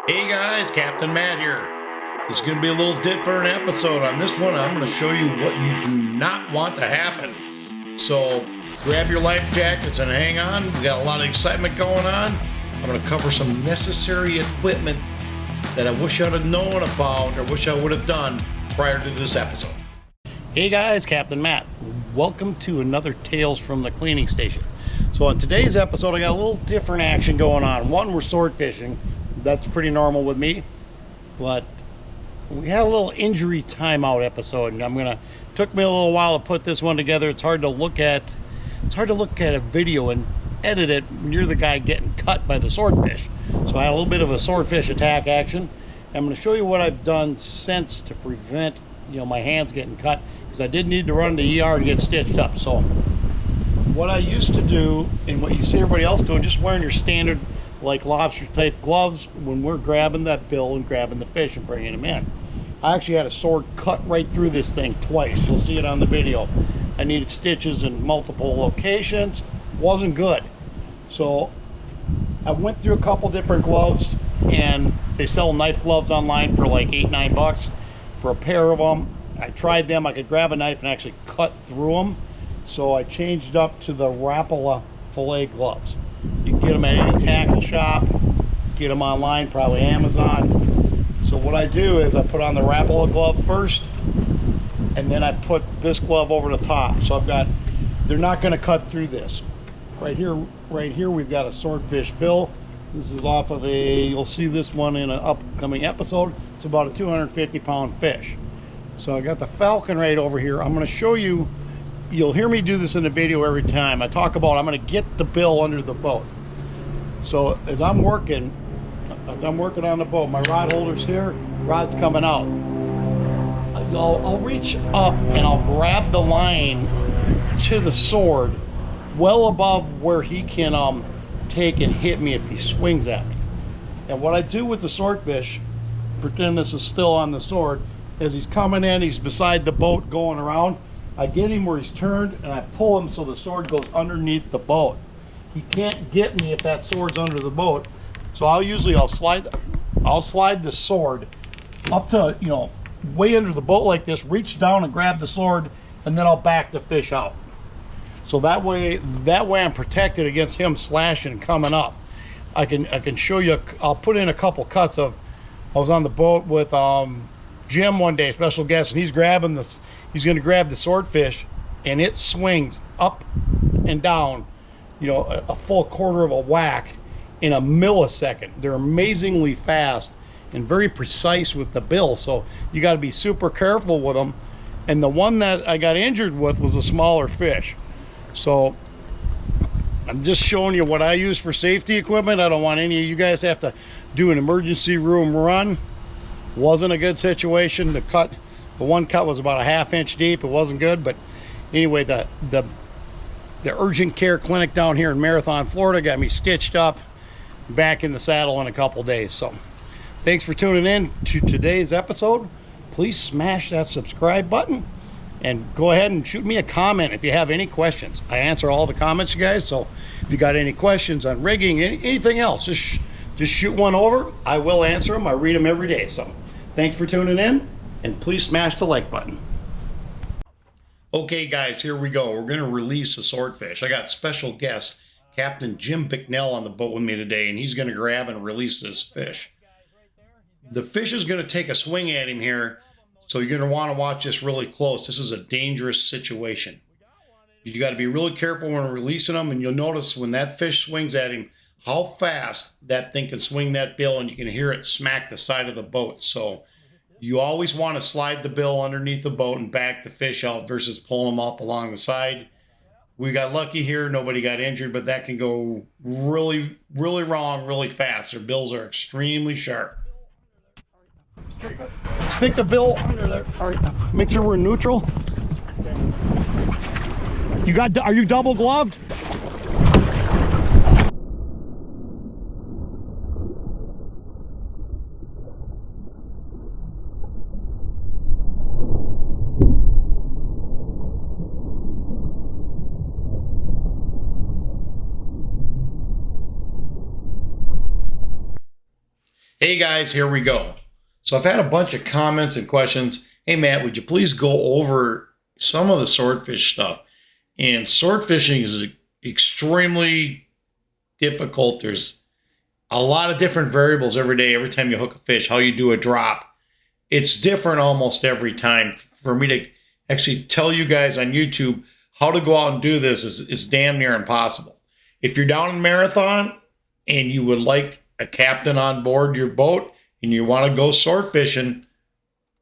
Hey guys, Captain Matt here. This is going to be a little different episode. On this one, I'm going to show you what you do not want to happen. So grab your life jackets and hang on. We got a lot of excitement going on. I'm going to cover some necessary equipment that I wish I'd have known about or wish I would have done prior to this episode. Hey guys, Captain Matt. Welcome to another Tales from the Cleaning Station. So on today's episode, I got a little different action going on. One, we're sword fishing. That's pretty normal with me, but we had a little injury timeout episode, and took me a little while to put this one together. It's hard to look at a video and edit it when you're the guy getting cut by the swordfish. So I had a little bit of a swordfish attack action. I'm going to show you what I've done since to prevent my hands getting cut, because I did need to run to the ER and get stitched up. So what I used to do, and what you see everybody else doing, just wearing your standard like lobster type gloves when we're grabbing that bill and grabbing the fish and bringing them in. I actually had a sword cut right through this thing twice. You'll see it on the video. I needed stitches in multiple locations. Wasn't good. So I went through a couple different gloves, and they sell knife gloves online for like $8-9 for a pair of them. I tried them. I could grab a knife and actually cut through them. So I changed up to the Rapala fillet gloves. You can get them at any tackle shop, get them online, probably Amazon. So what I do is I put on the Rapala glove first, and then I put this glove over the top. So they're not going to cut through this. Right here we've got a swordfish bill. This is off of you'll see this one in an upcoming episode. It's about a 250-pound fish. So I got the falcon right over here. I'm going to show you. You'll hear me do this in the video every time. I talk about I'm going to get the bill under the boat. So as I'm working on the boat, my rod holder's here, rod's coming out. I'll reach up and I'll grab the line to the sword well above where he can take and hit me if he swings at me. And what I do with the swordfish, pretend this is still on the sword, as he's coming in, he's beside the boat going around, I get him where he's turned and I pull him so the sword goes underneath the boat. He can't get me if that sword's under the boat. So I'll slide the sword up to, way under the boat like this, reach down and grab the sword, and then I'll back the fish out. So that way I'm protected against him slashing and coming up. I can show you, I'll put in a couple cuts of, I was on the boat with Jim one day, special guest, and he's going to grab the swordfish, and it swings up and down, a full quarter of a whack in a millisecond. They're amazingly fast and very precise with the bill, so you got to be super careful with them. And the one that I got injured with was a smaller fish. So I'm just showing you what I use for safety equipment. I don't want any of you guys to have to do an emergency room run. Wasn't a good situation. The one cut was about a ½ inch deep. It wasn't good, but anyway, the urgent care clinic down here in Marathon, Florida got me stitched up, back in the saddle in a couple days. So thanks for tuning in to today's episode. Please smash that subscribe button and go ahead and shoot me a comment if you have any questions. I answer all the comments, you guys, so if you got any questions on rigging, anything else, just shoot one over. I will answer them. I read them every day. So thanks for tuning in, and please smash the like button. Okay guys, here we go. We're going to release a swordfish. I got special guest Captain Jim Bicknell on the boat with me today, and he's going to grab and release this fish. The fish is going to take a swing at him here, so you're going to want to watch this really close. This is a dangerous situation. You got to be really careful when releasing them, and you'll notice when that fish swings at him how fast that thing can swing that bill, and you can hear it smack the side of the boat. So you always want to slide the bill underneath the boat and back the fish out versus pulling them up along the side. We got lucky here. Nobody got injured, but that can go really, really wrong really fast. Their bills are extremely sharp. Stick the bill under there. All right. Make sure we're neutral. Are you double gloved? Hey guys, here we go. So I've had a bunch of comments and questions. Hey Matt, would you please go over some of the swordfish stuff? And sword fishing is extremely difficult. There's a lot of different variables every day, every time you hook a fish, how you do a drop. It's different almost every time. For me to actually tell you guys on YouTube how to go out and do this is damn near impossible. If you're down in Marathon and you would like a captain on board your boat and you want to go sword fishing,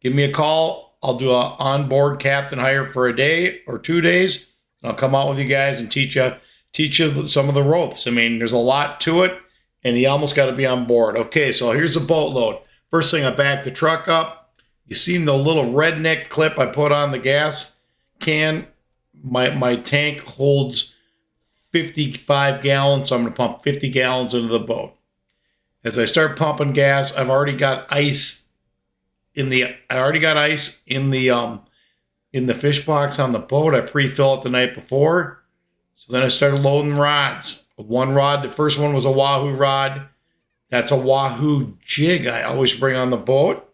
give me a call. I'll do an onboard captain hire for a day or 2 days. I'll come out with you guys and teach you some of the ropes. I mean, there's a lot to it, and you almost got to be on board. Okay, so here's the boatload. First thing, I back the truck up. You seen the little redneck clip I put on the gas can? My tank holds 55 gallons, so I'm going to pump 50 gallons into the boat. As I start pumping gas, I've already got ice in the fish box on the boat. I pre-fill it the night before. So then I started loading rods. One rod, the first one was a Wahoo rod. That's a Wahoo jig I always bring on the boat.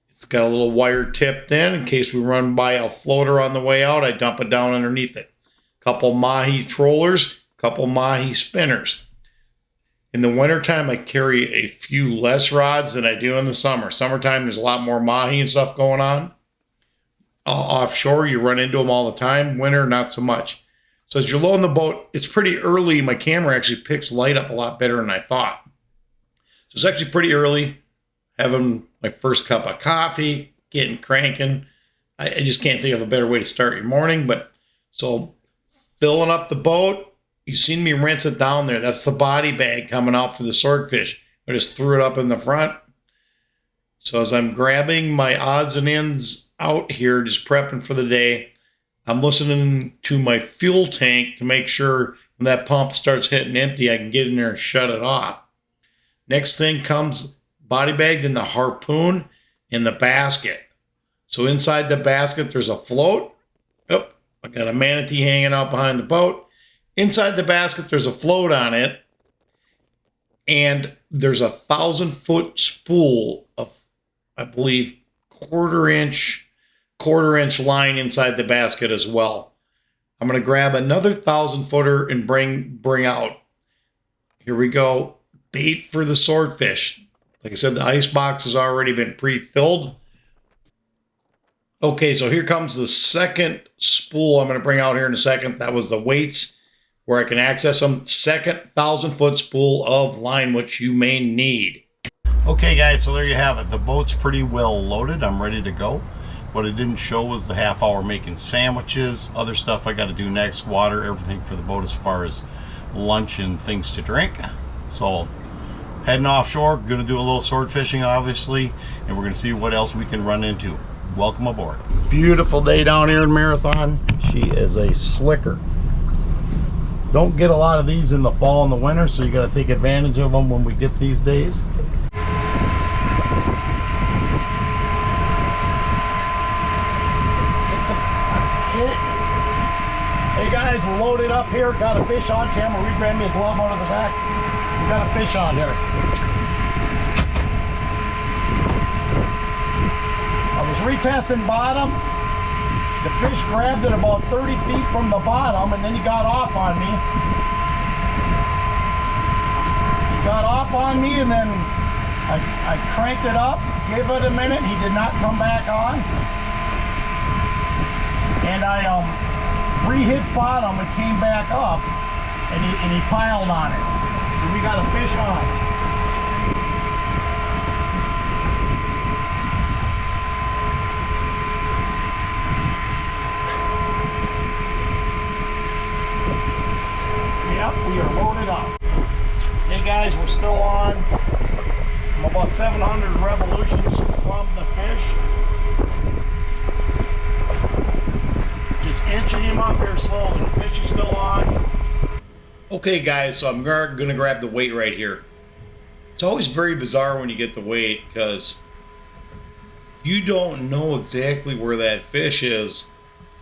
It's got a little wire tipped in case we run by a floater on the way out. I dump it down underneath it. Couple mahi trollers, couple mahi spinners. In the wintertime, I carry a few less rods than I do in the summer. Summertime, there's a lot more mahi and stuff going on. Offshore, you run into them all the time. Winter, not so much. So as you're loading the boat, it's pretty early. My camera actually picks light up a lot better than I thought. So it's actually pretty early. Having my first cup of coffee, getting cranking. I just can't think of a better way to start your morning. But so filling up the boat. You've seen me rinse it down there. That's the body bag coming out for the swordfish. I just threw it up in the front. So as I'm grabbing my odds and ends out here, just prepping for the day, I'm listening to my fuel tank to make sure when that pump starts hitting empty, I can get in there and shut it off. Next thing comes body bag, then the harpoon and the basket. So inside the basket, there's a float. Oh, I got a manatee hanging out behind the boat. Inside the basket, there's a float on it, and there's a 1,000-foot spool of, I believe, quarter inch line inside the basket as well. I'm going to grab another 1,000-footer and bring out. Here we go. Bait for the swordfish. Like I said, the ice box has already been pre-filled. Okay, so here comes the second spool I'm going to bring out here in a second. That was the weights where I can access them. Second 1,000-foot spool of line, which you may need. Okay guys, so there you have it. The boat's pretty well loaded. I'm ready to go. What I didn't show was the half hour making sandwiches, other stuff I got to do next, water, everything for the boat as far as lunch and things to drink. So heading offshore, gonna do a little sword fishing obviously, and we're gonna see what else we can run into. Welcome aboard. Beautiful day down here in Marathon. She is a slicker. Don't get a lot of these in the fall and the winter, so you got to take advantage of them when we get these days. Hey guys, we're loaded up here. Got a fish on. Tim, will you grab me a glove out of the back? We got a fish on here. I was retesting bottom. The fish grabbed it about 30 feet from the bottom, and then he got off on me. He got off on me, and then I cranked it up, gave it a minute. He did not come back on. And I re-hit bottom and came back up, and he piled on it. So we got a fish on. Yep, we are loaded up. Hey guys, we're still on. I'm about 700 revolutions from the fish. Just inching him up here slowly. The fish is still on. Okay guys, so I'm gonna grab the weight right here. It's always very bizarre when you get the weight because you don't know exactly where that fish is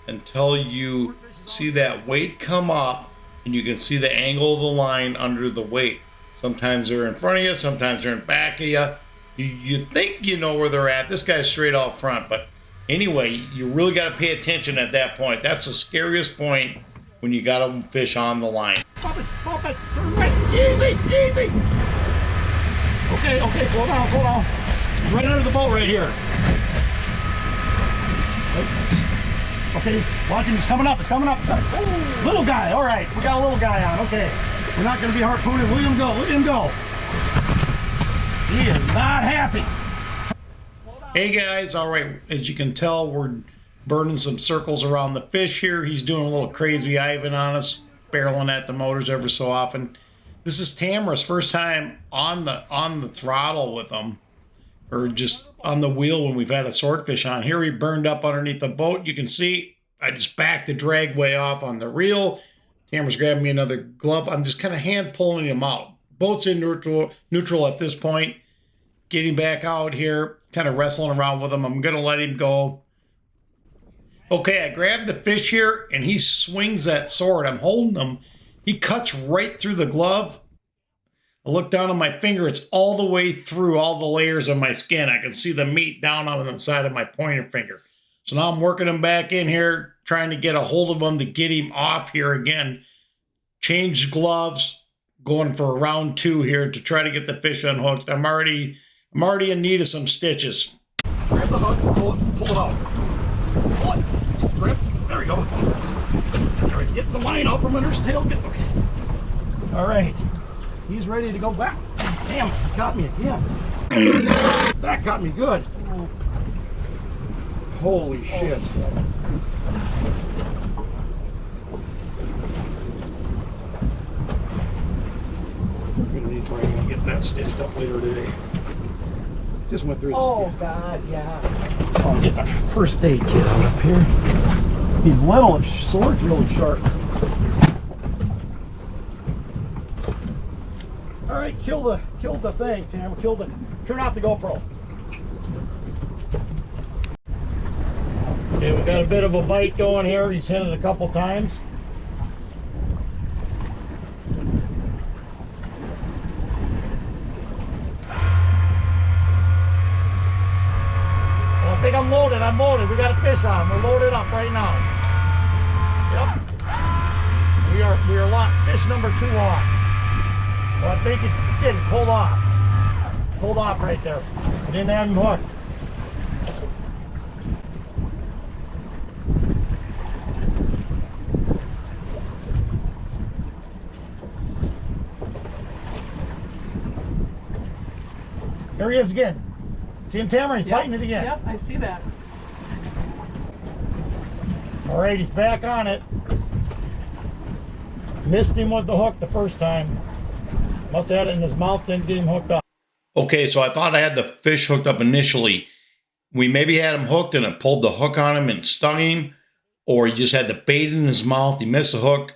until you see that weight come up and you can see the angle of the line under the weight. Sometimes they're in front of you, sometimes they're in back of you. You think you know where they're at. This guy's straight out front, but anyway, you really got to pay attention at that point. That's the scariest point when you got a fish on the line. Pop it, easy, easy. Okay, slow down, slow down. He's right under the boat right here. Okay, watch him, he's coming up, Ooh, little guy, all right, we got a little guy on, okay. We're not gonna be harpooning, look at him go. He is not happy. Hey guys, all right, as you can tell, we're burning some circles around the fish here. He's doing a little crazy Ivan on us, barreling at the motors ever so often. This is Tamara's first time on the throttle with him, or just on the wheel when we've had a swordfish on. Here he burned up underneath the boat. You can see I just backed the dragway off on the reel. Tamara's grabbing me another glove. I'm just kind of hand pulling him out. Boat's in neutral at this point. Getting back out here, kind of wrestling around with him. I'm going to let him go. Okay, I grabbed the fish here, and he swings that sword. I'm holding him. He cuts right through the glove. I look down on my finger. It's all the way through all the layers of my skin. I can see the meat down on the side of my pointer finger. So now I'm working him back in here, trying to get a hold of him to get him off here again. Change gloves. Going for a round 2 here to try to get the fish unhooked. I'm already in need of some stitches. Grab the hook, pull it out. Pull it. Grab. There we go. All right, get the line out from under his tail. Okay. All right. He's ready to go back. Damn, it got me again. That got me good. Holy shit. I'm gonna get that stitched up later today. Just went through the skin. God, yeah. I'll get the first aid kit out up here. He's little and sword's really sharp. All right, kill the thing, Tam. Turn off the GoPro. Okay, we got a bit of a bite going here. He's hit it a couple times. I think I'm loaded. We got a fish on. We're loaded up right now. Yep. We are locked. Fish number 2 on. Well, I think it pulled off. Pulled off right there. I didn't have him hooked. There he is again. See him, Tamara? He's biting it again. Yep, I see that. All right, he's back on it. Missed him with the hook the first time. Must have had it in his mouth, didn't get him hooked up. Okay, so I thought I had the fish hooked up initially. We maybe had him hooked and it pulled the hook on him and stung him, or he just had the bait in his mouth. He missed the hook.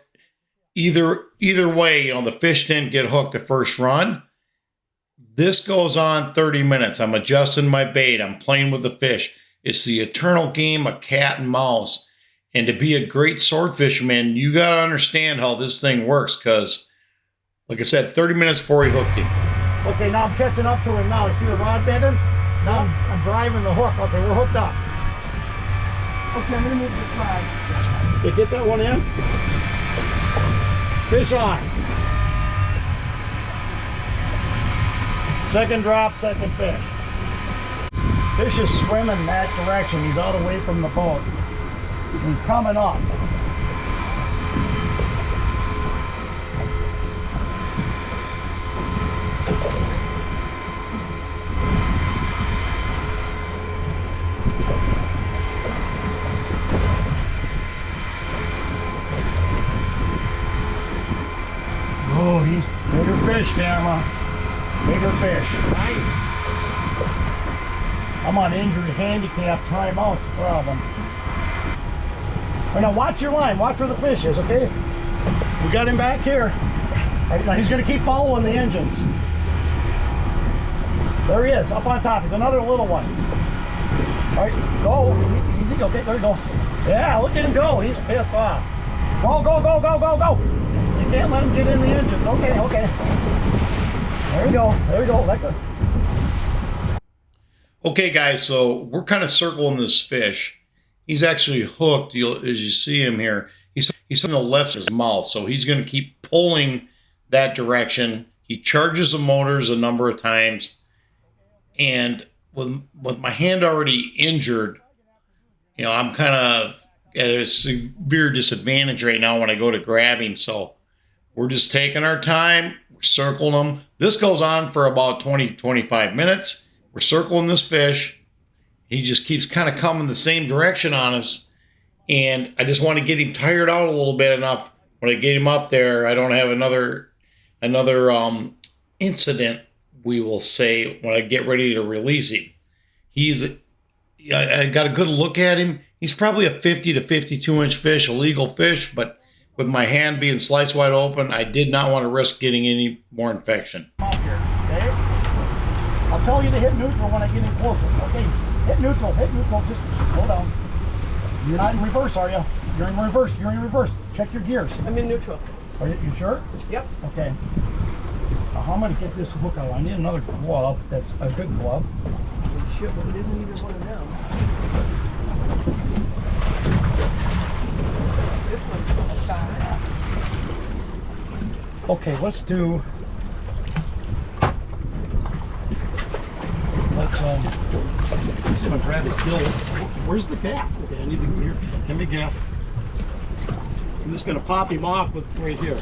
Either way, the fish didn't get hooked the first run. This goes on 30 minutes. I'm adjusting my bait. I'm playing with the fish. It's the eternal game of cat and mouse. And to be a great sword fisherman, you got to understand how this thing works because, like I said, 30 minutes before he hooked him. Okay, now I'm catching up to him now. You see the rod bender? Now I'm driving the hook. Okay, we're hooked up. Okay, I'm going to move the flag. Okay, get that one in. Fish on. Second drop, second fish. Fish is swimming that direction. He's out away from the boat. He's coming up. Oh, he's bigger fish, Gamma. Bigger fish. Nice. I'm on injury handicap timeout. It's a problem. All right, now watch your line. Watch where the fish is, okay? We got him back here. All right, now he's going to keep following the engines. There he is, up on top. He's another little one. All right, go. Easy. Okay, there you go. Yeah, look at him go. He's pissed off. Go, go, go, go, go, go. You can't let him get in the engines. Okay, okay. There you go. There you go. Like a... Okay, guys, so we're kind of circling this fish. He's actually hooked. As you see him here, he's on the left of his mouth, so he's going to keep pulling that direction. He charges the motors a number of times, and with my hand already injured, you know, I'm kind of at a severe disadvantage right now when I go to grab him. So we're just taking our time. We're circling him. This goes on for about 20-25 minutes. We're circling this fish. He just keeps kind of coming the same direction on us. And I just want to get him tired out a little bit enough. When I get him up there, I don't have another incident, we will say, when I get ready to release him. I got a good look at him. He's probably a 50 to 52 inch fish, a legal fish, but with my hand being sliced wide open, I did not want to risk getting any more infection. Out here, okay? I'll tell you to hit neutral when I get in closer. Okay, hit neutral, just slow down. You're not in reverse, are you? You're in reverse, Check your gears. I'm in neutral. Are you sure? Yep. Okay. Now I'm gonna get this hook out. I need another glove. That's a good glove. Oh, shit, but we didn't need one of them. This one's a shot. Okay, let's see if I grab his gill. Where's the gaff? Okay, I need to go here. Give me a gaff. I'm just gonna pop him off with right here.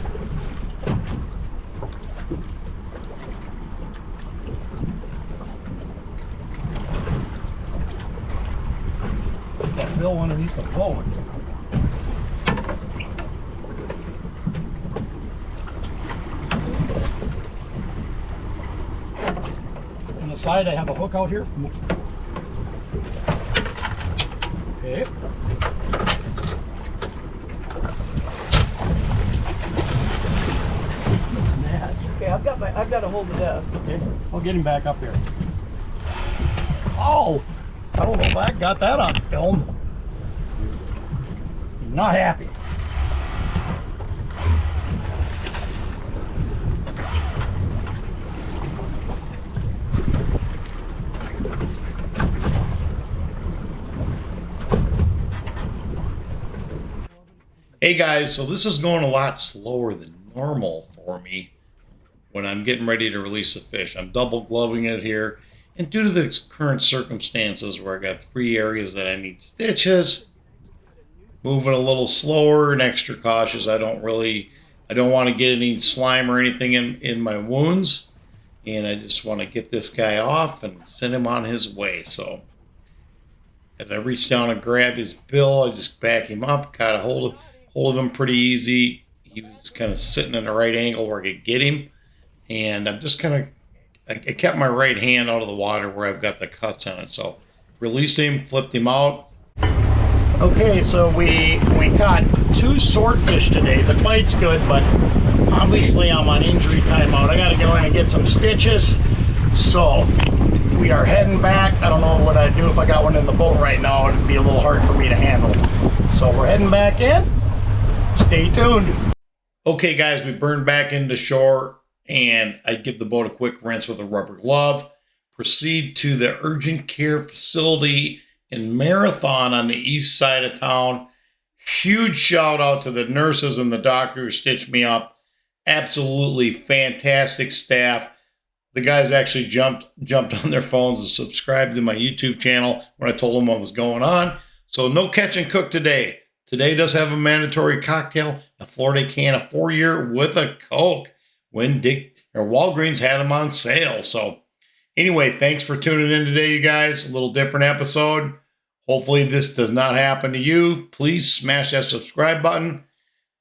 Put that bill underneath the boat. On the side, I have a hook out here. Okay. Okay, I've got a hold of this. Okay, I'll get him back up here. Oh, I don't know if I got that on film. Not happy. Hey guys, so this is going a lot slower than normal for me when I'm getting ready to release a fish. I'm double gloving it here, and due to the current circumstances where I got 3 areas that I need stitches, moving a little slower and extra cautious. I don't want to get any slime or anything in my wounds, and I just want to get this guy off and send him on his way. So as I reach down and grab his bill, I just back him up, got a hold of him pretty easy. He was kind of sitting in the right angle where I could get him, and I'm just kind of, I kept my right hand out of the water where I've got the cuts on it. So released him, flipped him out. Okay, so we caught 2 swordfish today. The bite's good, but obviously I'm on injury timeout. I gotta go in and get some stitches. So we are heading back. I don't know what I'd do if I got one in the boat right now. It'd be a little hard for me to handle. So we're heading back in. Stay tuned. Okay guys, we burned back into shore, and I give the boat a quick rinse with a rubber glove. Proceed to the urgent care facility in Marathon on the east side of town. Huge shout out to the nurses and the doctor who stitched me up. Absolutely fantastic staff. The guys actually jumped on their phones and subscribed to my YouTube channel when I told them what was going on. So no catch and cook today. Today does have a mandatory cocktail, a Florida can, a 4-year with a Coke, when Walgreens had them on sale. So anyway, thanks for tuning in today, you guys. A little different episode. Hopefully this does not happen to you. Please smash that subscribe button.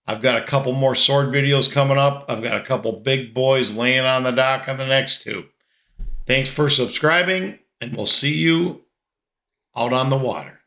I've got a couple more sword videos coming up. I've got a couple big boys laying on the dock on the next 2. Thanks for subscribing, and we'll see you out on the water.